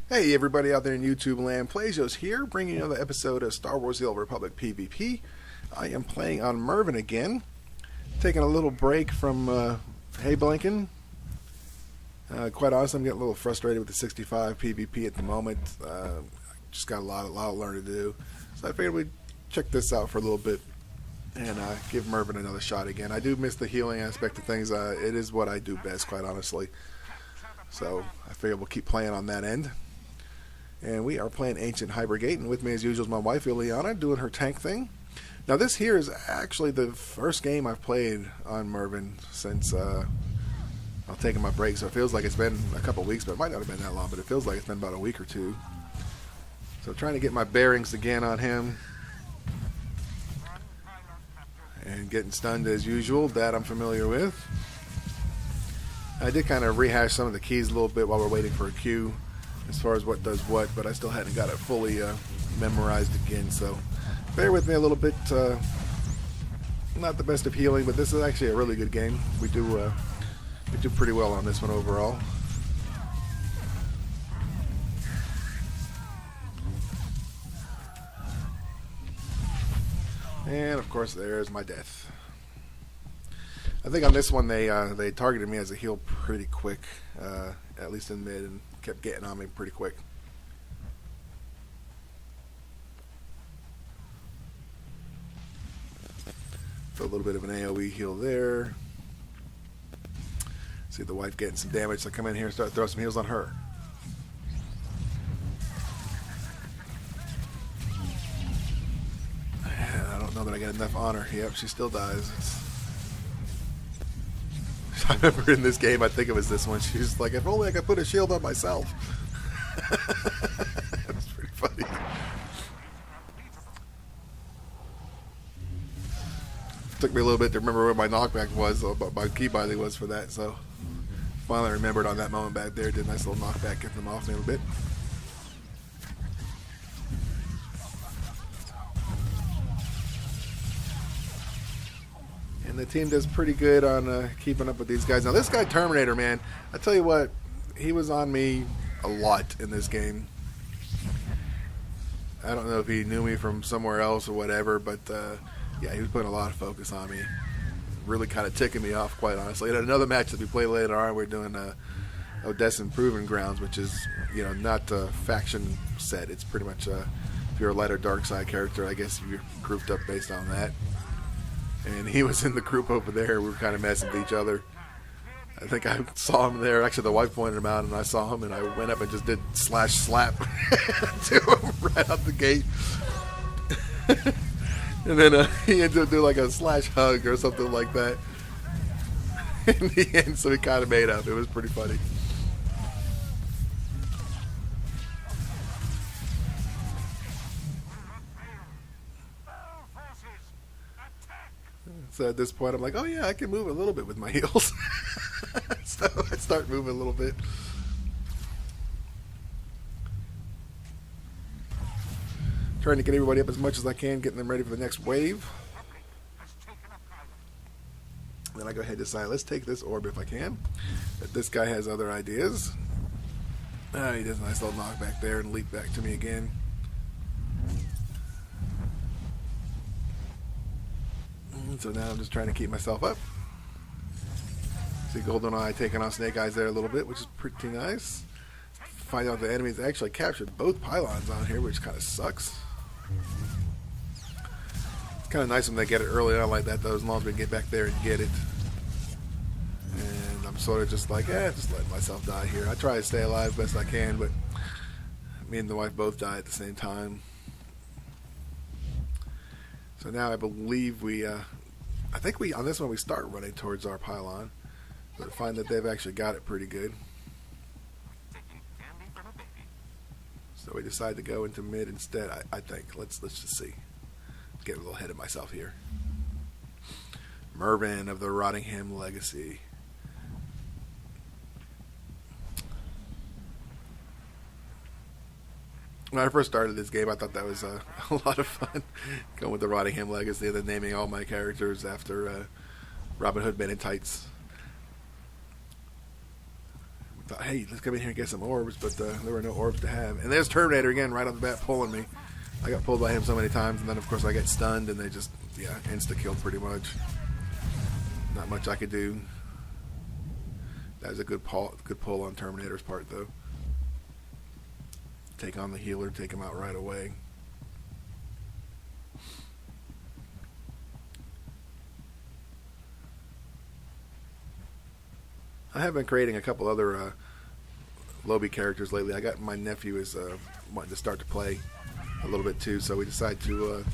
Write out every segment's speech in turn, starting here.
Hey everybody out there in YouTube land, Plejos here, bringing you another episode of Star Wars The Old Republic PvP. I am playing on Mervin again, taking a little break from Hay Blinken. Quite honestly, I'm getting a little frustrated with the 65 PvP at the moment. Just got a lot of learning to do, so I figured we'd check this out for a little bit and give Mervin another shot again. I do miss the healing aspect of things. It is what I do best, quite honestly. So I figured we'll keep playing on that end. And we are playing Ancient Hypergate, and with me as usual is my wife Ileana doing her tank thing. Now this here is actually the first game I've played on Mervin since I've taken my break, so it feels like it's been a couple weeks, but it might not have been that long, but it feels like it's been about a week or two. So trying to get my bearings again on him. And getting stunned as usual, that I'm familiar with. I did kind of rehash some of the keys a little bit while we're waiting for a cue, as far as what does what, but I still hadn't got it fully memorized again, so bear with me a little bit. Not the best of healing, but this is actually a really good game. We do pretty well on this one overall. And of course there's my death. I think on this one they targeted me as a heal pretty quick, at least in mid, and kept getting on me pretty quick. So a little bit of an AoE heal there. See the wife getting some damage, so I come in here and start throwing some heals on her. I don't know that I got enough on her. Yep, she still dies. I remember in this game, I think it was this one, she was like, if only I could put a shield on myself. That's pretty funny. Took me a little bit to remember where my knockback was, but my key binding was for that, so finally remembered on that moment back there. Did a nice little knockback, get them off me a little bit. And the team does pretty good on keeping up with these guys. Now this guy Terminator, man, I tell you what, he was on me a lot in this game. I don't know if he knew me from somewhere else or whatever, but yeah, he was putting a lot of focus on me. Really kind of ticking me off, quite honestly. And another match that we play later on, we're doing Odessa Proving Grounds, which is, you know, not a faction set. It's pretty much if you're a light or dark side character, I guess you're grouped up based on that. And he was in the group over there. We were kind of messing with each other. I think I saw him there. Actually, the wife pointed him out, and I saw him, and I went up and just did slash slap to him right out the gate. And then he ended up doing like a slash hug or something like that in the end, so he kind of made up. It was pretty funny. So at this point, I'm like, oh yeah, I can move a little bit with my heels. So I start moving a little bit. Trying to get everybody up as much as I can, getting them ready for the next wave. Then I go ahead and decide, let's take this orb if I can. But this guy has other ideas. He does a nice little knockback there and leap back to me again. So now I'm just trying to keep myself up. See GoldenEye taking on Snake Eyes there a little bit, which is pretty nice. Find out the enemies actually captured both pylons on here, which kind of sucks. It's kind of nice when they get it early on like that, though, as long as we can get back there and get it. And I'm sort of just like, just letting myself die here. I try to stay alive best I can, but me and the wife both die at the same time. So now I believe I think on this one we start running towards our pylon, but I find that they've actually got it pretty good. So we decide to go into mid instead. I think let's just see. Get a little ahead of myself here. Mervin of the Rottingham Legacy. When I first started this game, I thought that was a lot of fun, going with the Rottingham Legacy and then naming all my characters after Robin Hood Men in Tights. thought, hey, let's come in here and get some orbs, but there were no orbs to have. And there's Terminator again, right off the bat, pulling me. I got pulled by him so many times, and then of course I get stunned, and they just, yeah, insta-killed pretty much. Not much I could do. That was a good pull on Terminator's part, though. Take on the healer, take him out right away. I have been creating a couple other lobby characters lately. I got my nephew is wanting to start to play a little bit too, so we decided to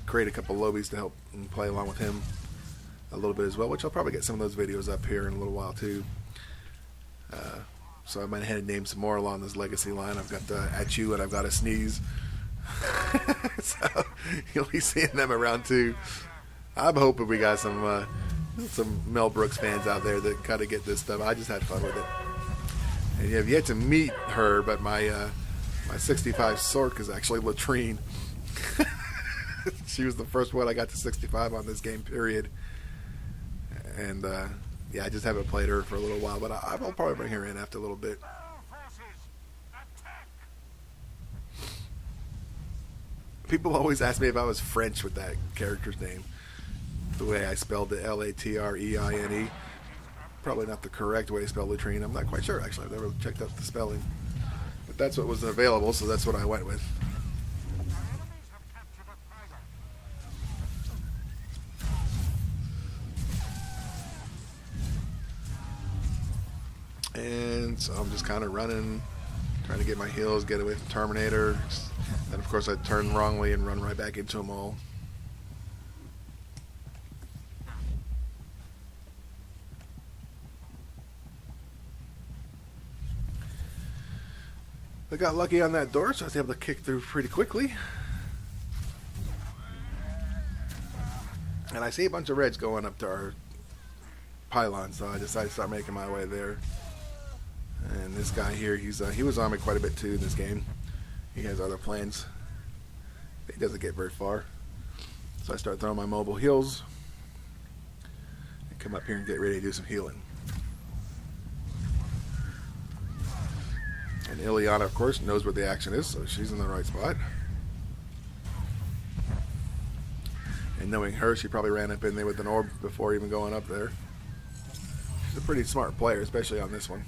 create a couple lobbies to help and play along with him a little bit as well, which I'll probably get some of those videos up here in a little while too. So I went ahead and named some more along this legacy line. I've got At You and I've got a Sneeze. So you'll be seeing them around too. I'm hoping we got some Mel Brooks fans out there that kind of get this stuff. I just had fun with it. And you have yet to meet her, but my 65 Sork is actually Latrine. She was the first one I got to 65 on this game, period. And yeah, I just haven't played her for a little while, but I'll probably bring her in after a little bit. People always ask me if I was French with that character's name. The way I spelled it, L-A-T-R-E-I-N-E. Probably not the correct way to spell Latrine. I'm not quite sure, actually. I've never checked out the spelling. But that's what was available, so that's what I went with. And so I'm just kind of running, trying to get my heals, get away from Terminator. Then, of course, I turn wrongly and run right back into them all. I got lucky on that door, so I was able to kick through pretty quickly. And I see a bunch of reds going up to our pylon, so I decided to start making my way there. And this guy here, he was on me quite a bit too in this game. He has other plans. He doesn't get very far. So I start throwing my mobile heals and come up here and get ready to do some healing. And Ileana, of course, knows where the action is, so she's in the right spot. And knowing her, she probably ran up in there with an orb before even going up there. She's a pretty smart player, especially on this one.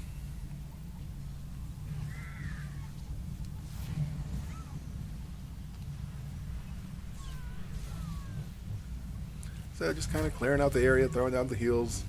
So just kind of clearing out the area, throwing down the heals.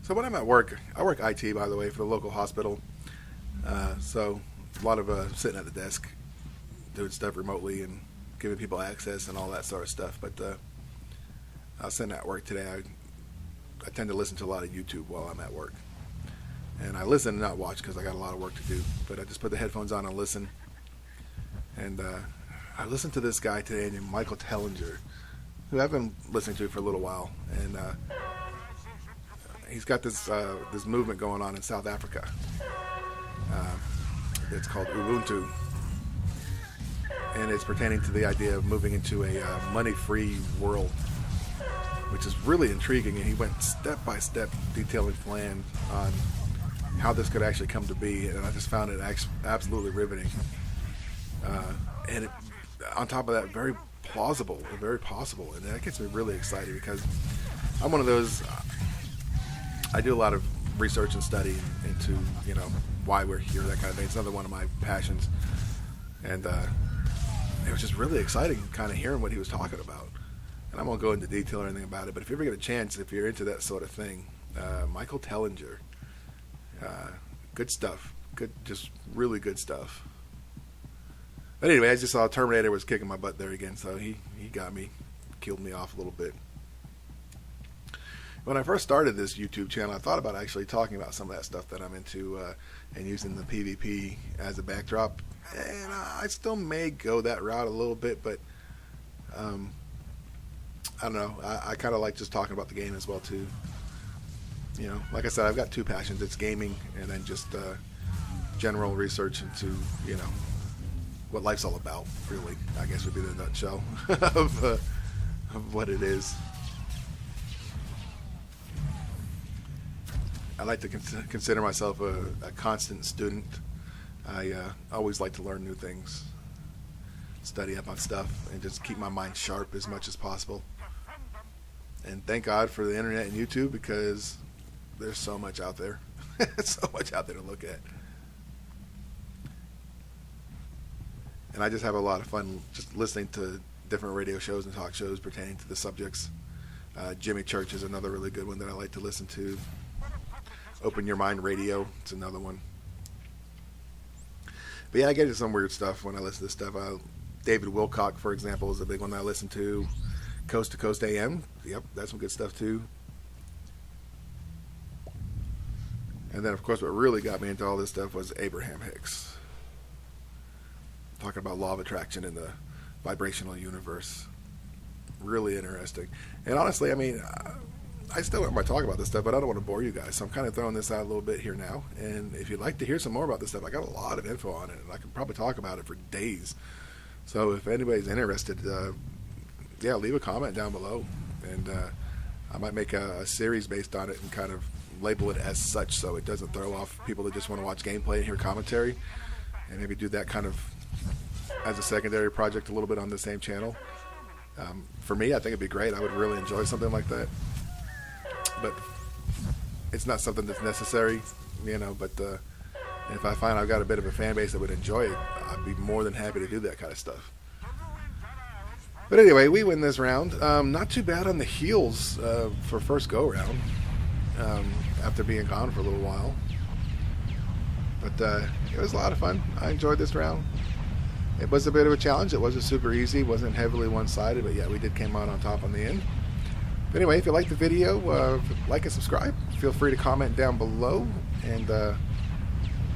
So when I'm at work, I work IT, by the way, for the local hospital. So a lot of sitting at the desk, doing stuff remotely and giving people access and all that sort of stuff. But I was sitting at work today. I tend to listen to a lot of YouTube while I'm at work. And I listen and not watch because I got a lot of work to do. But I just put the headphones on and listen. And I listened to this guy today named Michael Tellinger, who I've been listening to for a little while. And he's got this movement going on in South Africa. It's called Ubuntu, and it's pertaining to the idea of moving into a money-free world, which is really intriguing. And he went step by step, detailing plan on how this could actually come to be, and I just found it absolutely riveting. And on top of that, very plausible, and very possible, and that gets me really excited because I'm one of those. I do a lot of research and study into, why we're here, that kind of thing. It's another one of my passions. And it was just really exciting kind of hearing what he was talking about. And I won't go into detail or anything about it, but if you ever get a chance, if you're into that sort of thing, Michael Tellinger, good stuff. Just really good stuff. But anyway, I just saw Terminator was kicking my butt there again, so he got me, killed me off a little bit. When I first started this YouTube channel, I thought about actually talking about some of that stuff that I'm into and using the PvP as a backdrop. And I still may go that route a little bit, but I don't know. I kind of like just talking about the game as well, too. You know, like I said, I've got two passions. It's gaming and then just general research into, you know, what life's all about, really, I guess would be the nutshell of what it is. I like to consider myself a constant student. I always like to learn new things, study up on stuff, and just keep my mind sharp as much as possible. And thank God for the internet and YouTube, because there's so much out there. So much out there to look at. And I just have a lot of fun just listening to different radio shows and talk shows pertaining to the subjects. Jimmy Church is another really good one that I like to listen to. Open Your Mind Radio, it's another one. But yeah, I get into some weird stuff when I listen to this stuff. David Wilcock, for example, is a big one that I listen to. Coast to Coast AM, yep, that's some good stuff too. And then, of course, what really got me into all this stuff was Abraham Hicks. Talking about law of attraction in the vibrational universe. Really interesting. And honestly, I mean, I still want to talk about this stuff, but I don't want to bore you guys. So I'm kind of throwing this out a little bit here now. And if you'd like to hear some more about this stuff, I got a lot of info on it, and I can probably talk about it for days. So if anybody's interested, yeah, leave a comment down below, and I might make a series based on it and kind of label it as such, so it doesn't throw off people that just want to watch gameplay and hear commentary, and maybe do that kind of as a secondary project a little bit on the same channel. For me, I think it'd be great. I would really enjoy something like that, but it's not something that's necessary, you know. But if I find I've got a bit of a fan base that would enjoy it, I'd be more than happy to do that kind of stuff. But anyway, we win this round. Not too bad on the heals for first go round, after being gone for a little while. But it was a lot of fun. I enjoyed this round. It was a bit of a challenge. It wasn't super easy. It wasn't heavily one-sided, but yeah, we did come out on top on the end. But anyway, if you liked the video, like and subscribe. Feel free to comment down below, and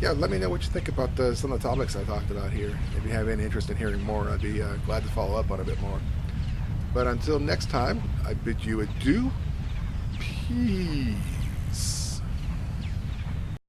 yeah, let me know what you think about some of the topics I talked about here. If you have any interest in hearing more, I'd be glad to follow up on a bit more. But until next time, I bid you adieu. Peace.